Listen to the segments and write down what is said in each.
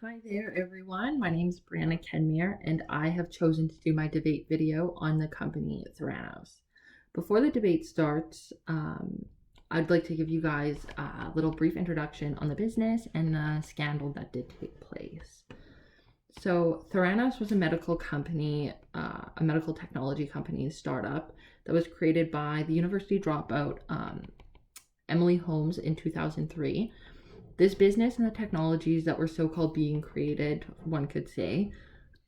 Hi there, everyone. My name is Brianna Kenmere, and I have chosen to do my debate video on the company Theranos. Before the debate starts, I'd like to give you guys a little brief introduction on the business and the scandal that did take place. So, Theranos was a medical company, a medical technology company startup that was created by the university dropout Emily Holmes in 2003. This business and the technologies that were so-called being created, one could say,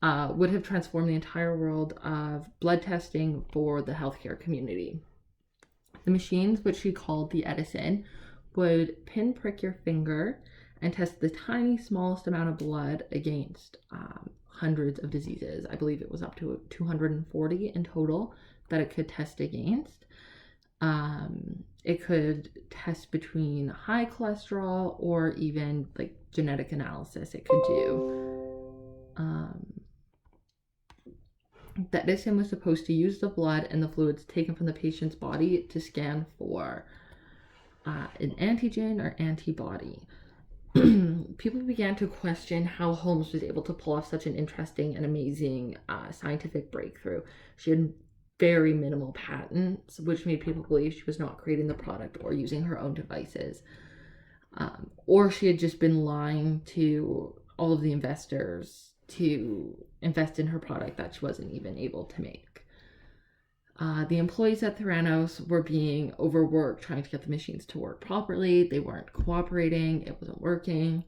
would have transformed the entire world of blood testing for the healthcare community. The machines, which she called the Edison, would pinprick your finger and test the tiny, smallest amount of blood against hundreds of diseases. I believe it was up to 240 in total that it could test against. It could test between high cholesterol or even like genetic analysis it could do. The Edison was supposed to use the blood and the fluids taken from the patient's body to scan for an antigen or antibody. People began to question how Holmes was able to pull off such an interesting and amazing scientific breakthrough. She had very minimal patents, which made people believe she was not creating the product or using her own devices. Or she had just been lying to all of the investors to invest in her product that she wasn't even able to make. The employees at Theranos were being overworked trying to get the machines to work properly. They weren't cooperating. It wasn't working.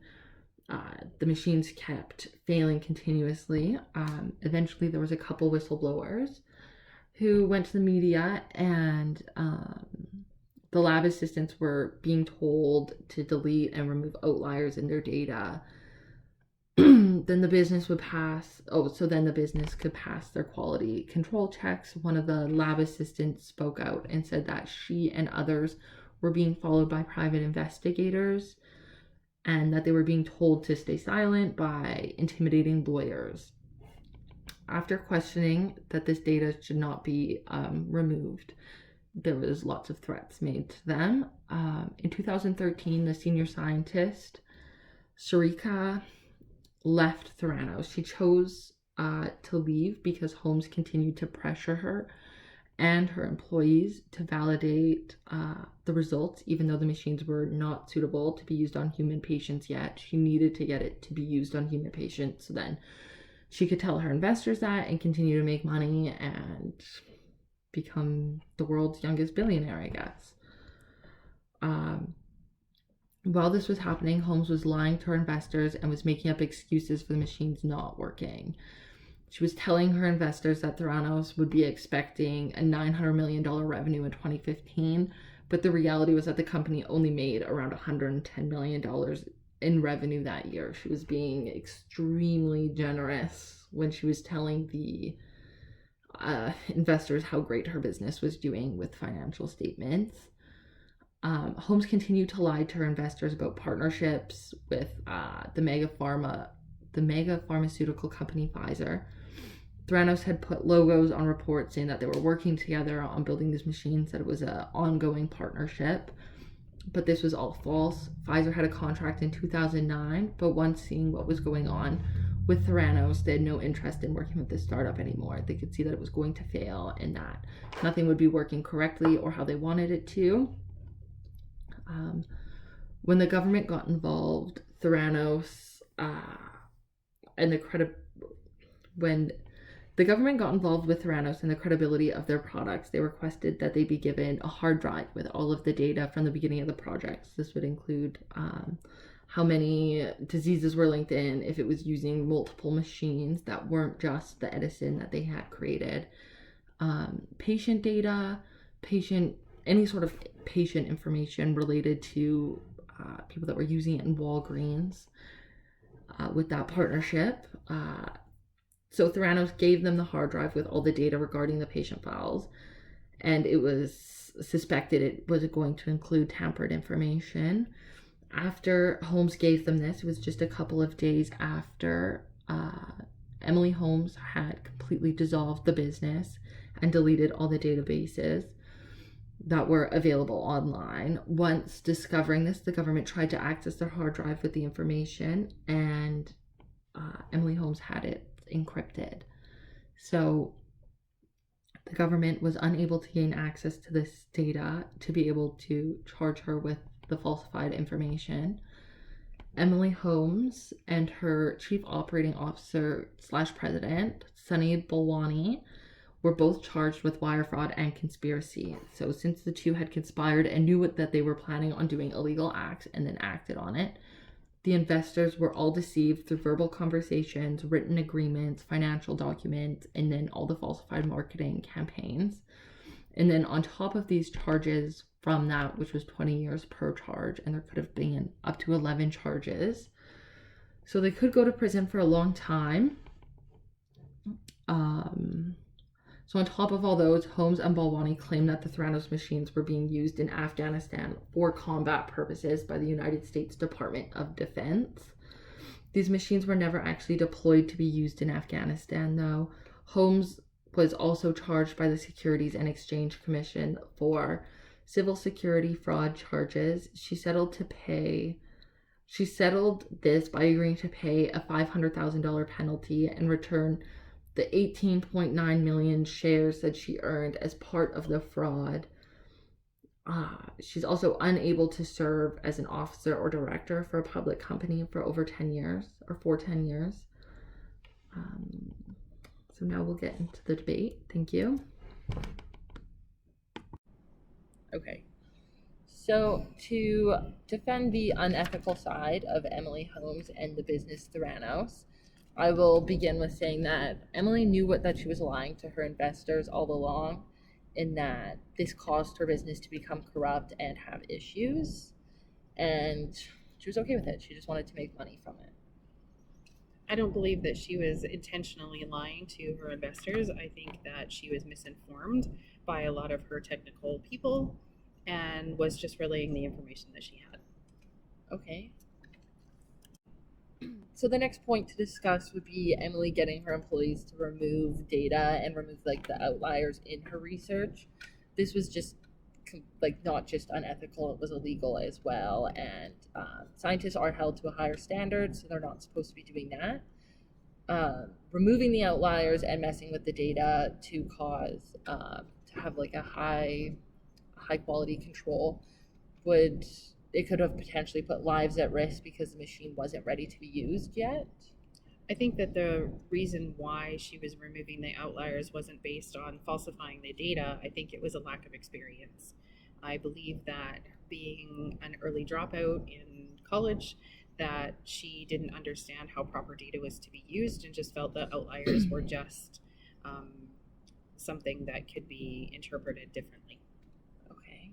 The machines kept failing continuously. Eventually, there was a couple whistleblowers who went to the media, and the lab assistants were being told to delete and remove outliers in their data. Then the business would pass. Then the business could pass their quality control checks. One of the lab assistants spoke out and said that she and others were being followed by private investigators and that they were being told to stay silent by intimidating lawyers. After questioning that this data should not be removed, there was lots of threats made to them. In 2013, the senior scientist, Sarika, left Theranos. She chose to leave because Holmes continued to pressure her and her employees to validate the results, even though the machines were not suitable to be used on human patients yet. She needed to get it to be used on human patients, so then she could tell her investors that and continue to make money and become the world's youngest billionaire, I guess. While this was happening, Holmes was lying to her investors and was making up excuses for the machines not working. She was telling her investors that Theranos would be expecting a $900 million revenue in 2015, but the reality was that the company only made around $110 million in revenue that year. She was being extremely generous when she was telling the investors how great her business was doing with financial statements. Holmes continued to lie to her investors about partnerships with the mega pharmaceutical company Pfizer. Theranos had put logos on reports saying that they were working together on building these machines, that it was an ongoing partnership. But this was all false. Pfizer had a contract in 2009, but once seeing what was going on with Theranos, they had no interest in working with this startup anymore. They could see that it was going to fail and that nothing would be working correctly or how they wanted it to. When the government got involved, Theranos when the government got involved with Theranos and the credibility of their products, they requested that they be given a hard drive with all of the data from the beginning of the projects. This would include how many diseases were linked in, if it was using multiple machines that weren't just the Edison that they had created, patient data, any sort of patient information related to people that were using it in Walgreens with that partnership. So Theranos gave them the hard drive with all the data regarding the patient files, and it was suspected it was going to include tampered information. After Holmes gave them this, it was just a couple of days after Emily Holmes had completely dissolved the business and deleted all the databases that were available online. Once discovering this, the government tried to access their hard drive with the information, and Emily Holmes had it encrypted. So the government was unable to gain access to this data to be able to charge her with the falsified information. Emily Holmes and her chief operating officer / president, Sunny Balwani, were both charged with wire fraud and conspiracy. So since the two had conspired and knew that they were planning on doing illegal acts and then acted on it, the investors were all deceived through verbal conversations, written agreements, financial documents, and then all the falsified marketing campaigns. And then on top of these charges from that, which was 20 years per charge, and there could have been up to 11 charges. So they could go to prison for a long time. So on top of all those, Holmes and Balwani claimed that the Theranos machines were being used in Afghanistan for combat purposes by the United States Department of Defense. These machines were never actually deployed to be used in Afghanistan, though. Holmes was also charged by the Securities and Exchange Commission for civil security fraud charges. She settled this by agreeing to pay a $500,000 penalty and return the 18.9 million shares that she earned as part of the fraud. She's also unable to serve as an officer or director for a public company for over 10 years, or for 10 years. So now we'll get into the debate. Thank you. Okay. So to defend the unethical side of Emily Holmes and the business Theranos, I will begin with saying that Emily knew that she was lying to her investors all along, and that this caused her business to become corrupt and have issues, and she was okay with it. She just wanted to make money from it. I don't believe that she was intentionally lying to her investors. I think that she was misinformed by a lot of her technical people and was just relaying the information that she had. Okay. So the next point to discuss would be Emily getting her employees to remove data and remove the outliers in her research. This was just not just unethical, it was illegal as well, and scientists are held to a higher standard, so they're not supposed to be doing that. Removing the outliers and messing with the data to cause to have a high quality control it could have potentially put lives at risk because the machine wasn't ready to be used yet. I think that the reason why she was removing the outliers wasn't based on falsifying the data. I think it was a lack of experience. I believe that being an early dropout in college, that she didn't understand how proper data was to be used and just felt that outliers were just something that could be interpreted differently. Okay.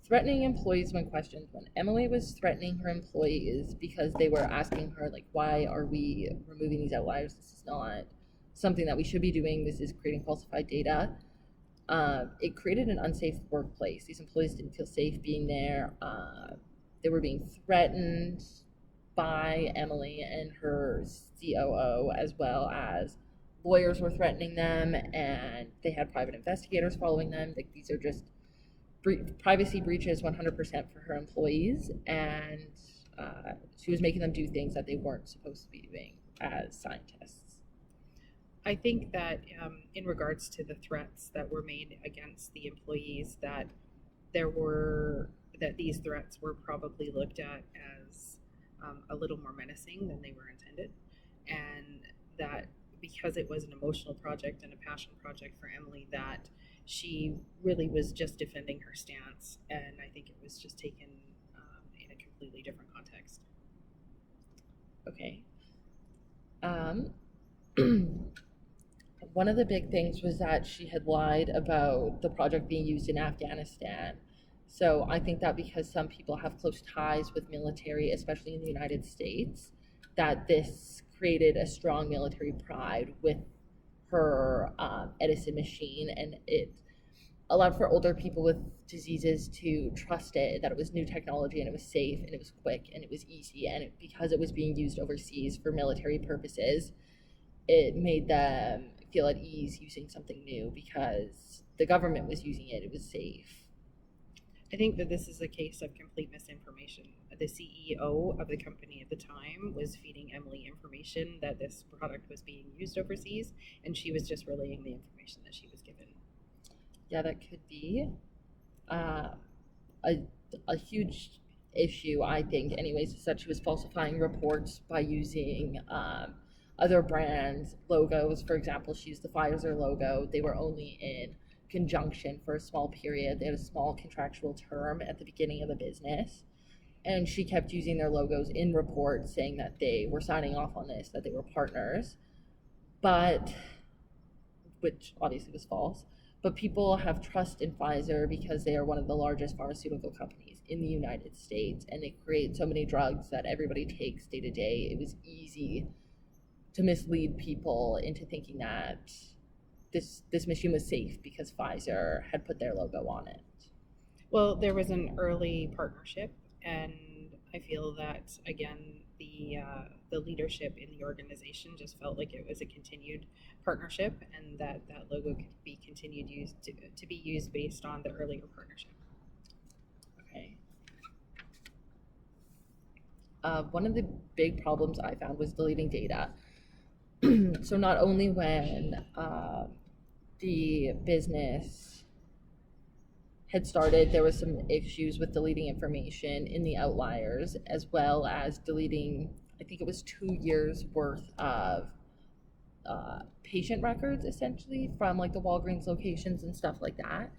Threatening employees when questioned. When Emily was threatening her employees because they were asking her, why are we removing these outliers? This is not something that we should be doing. This is creating falsified data. It created an unsafe workplace. These employees didn't feel safe being there. They were being threatened by Emily and her COO, as well as lawyers were threatening them, and they had private investigators following them. These are just privacy breaches 100% for her employees, and she was making them do things that they weren't supposed to be doing as scientists. I think that in regards to the threats that were made against the employees, that these threats were probably looked at as a little more menacing than they were intended, and that because it was an emotional project and a passion project for Emily, that she really was just defending her stance, and I think it was just taken in a completely different context. Okay. One of the big things was that she had lied about the project being used in Afghanistan. So I think that because some people have close ties with military, especially in the United States, that this created a strong military pride with her Edison machine, and it allowed for older people with diseases to trust it, that it was new technology and it was safe and it was quick and it was easy, and because it was being used overseas for military purposes, it made them feel at ease using something new because the government was using it. It was safe. I think that this is a case of complete misinformation. The CEO of the company at the time was feeding Emily information that this product was being used overseas, and she was just relaying the information that she was given. Yeah, that could be uh, a, a huge issue, I think, anyways, is that she was falsifying reports by using other brands' logos. For example, she used the Pfizer logo. They were only in conjunction for a small period. They had a small contractual term at the beginning of the business. And she kept using their logos in reports saying that they were signing off on this, that they were partners, but which obviously was false. But people have trust in Pfizer because they are one of the largest pharmaceutical companies in the United States, and they create so many drugs that everybody takes day to day. It was easy to mislead people into thinking that this machine was safe because Pfizer had put their logo on it. Well, there was an early partnership, and I feel that again, the leadership in the organization just felt like it was a continued partnership, and that that logo could be continued used to be used based on the earlier partnership. Okay. One of the big problems I found was deleting data. So not only when the business had started, there was some issues with deleting information in the outliers, as well as deleting, I think it was 2 years worth of patient records, essentially, from like the Walgreens locations and stuff like that.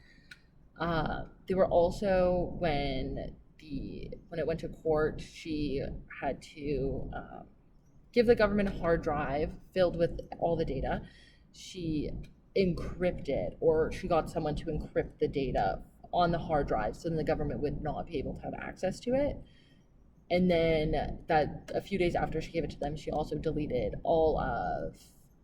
There were also when it went to court, she had to give the government a hard drive filled with all the data. She encrypted, or she got someone to encrypt the data on the hard drive so then the government would not be able to have access to it. And then that a few days after she gave it to them, she also deleted all of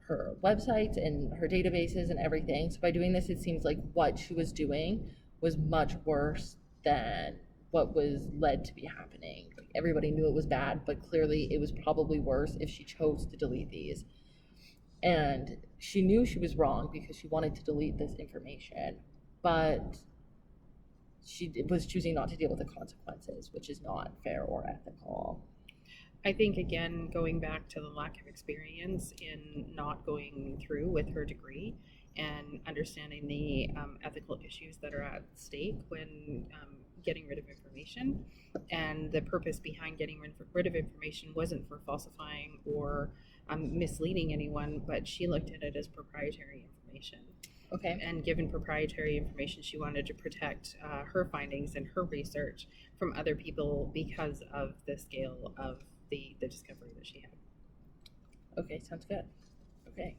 her websites and her databases and everything. So by doing this, it seems like what she was doing was much worse than what was led to be happening. Like everybody knew it was bad, but clearly it was probably worse if she chose to delete these. And she knew she was wrong because she wanted to delete this information, but she was choosing not to deal with the consequences, which is not fair or ethical. I think again, going back to the lack of experience in not going through with her degree and understanding the ethical issues that are at stake when getting rid of information, and the purpose behind getting rid of information wasn't for falsifying or misleading anyone, but she looked at it as proprietary information. Okay. And given proprietary information, she wanted to protect her findings and her research from other people because of the scale of the discovery that she had. Okay, sounds good. Okay.